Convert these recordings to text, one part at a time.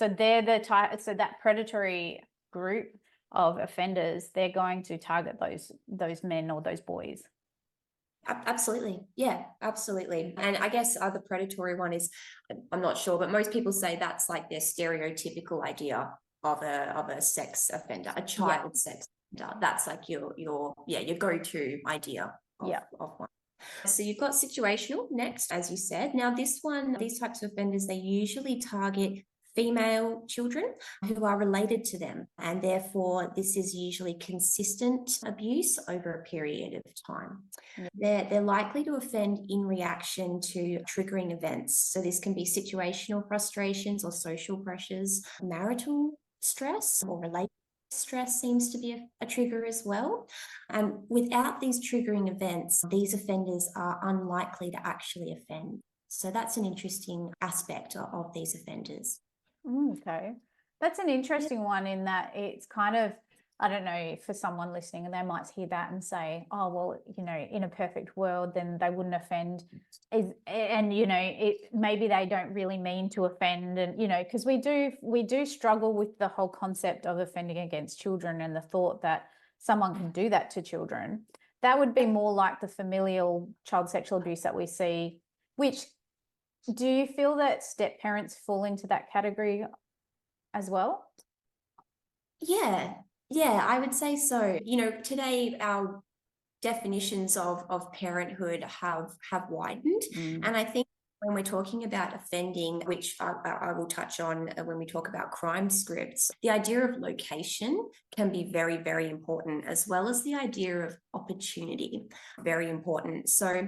So they're the type, so that predatory group of offenders, they're going to target those men or those boys. Absolutely. Yeah, absolutely. And I guess the predatory one is, I'm not sure, but most people say that's like their stereotypical idea of a sex offender, a child sex offender. That's like your go-to idea of one. So you've got situational next, as you said. Now these types of offenders, they usually target female children who are related to them, and therefore this is usually consistent abuse over a period of time. They're likely to offend in reaction to triggering events. So this can be situational frustrations or social pressures, marital stress or related stress seems to be a trigger as well. And without these triggering events, these offenders are unlikely to actually offend. So that's an interesting aspect of these offenders. Okay. That's an interesting one in that it's kind of, I don't know, for someone listening, and they might hear that and say, oh, well, in a perfect world, then they wouldn't offend. Maybe they don't really mean to offend. And, because we do struggle with the whole concept of offending against children and the thought that someone can do that to children. That would be more like the familial child sexual abuse that we see, which, do you feel that step parents fall into that category as well? Yeah, I would say so. Today our definitions of parenthood have widened, and I think when we're talking about offending, which I will touch on when we talk about crime scripts, the idea of location can be very, very important, as well as the idea of opportunity, very important. So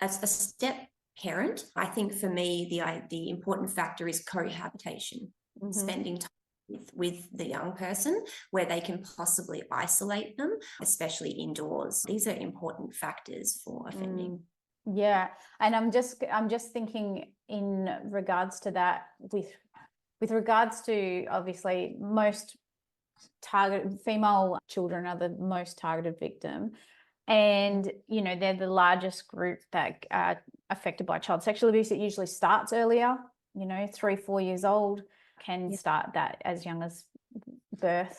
as a step parent, I think for me, the important factor is cohabitation, spending time with the young person where they can possibly isolate them, especially indoors. These are important factors for offending. Yeah, and I'm just thinking in regards to that, with regards to, obviously, most targeted female children are the most targeted victim, and they're the largest group that are affected by child sexual abuse. It usually starts earlier, 3-4 years old, can start that as young as birth.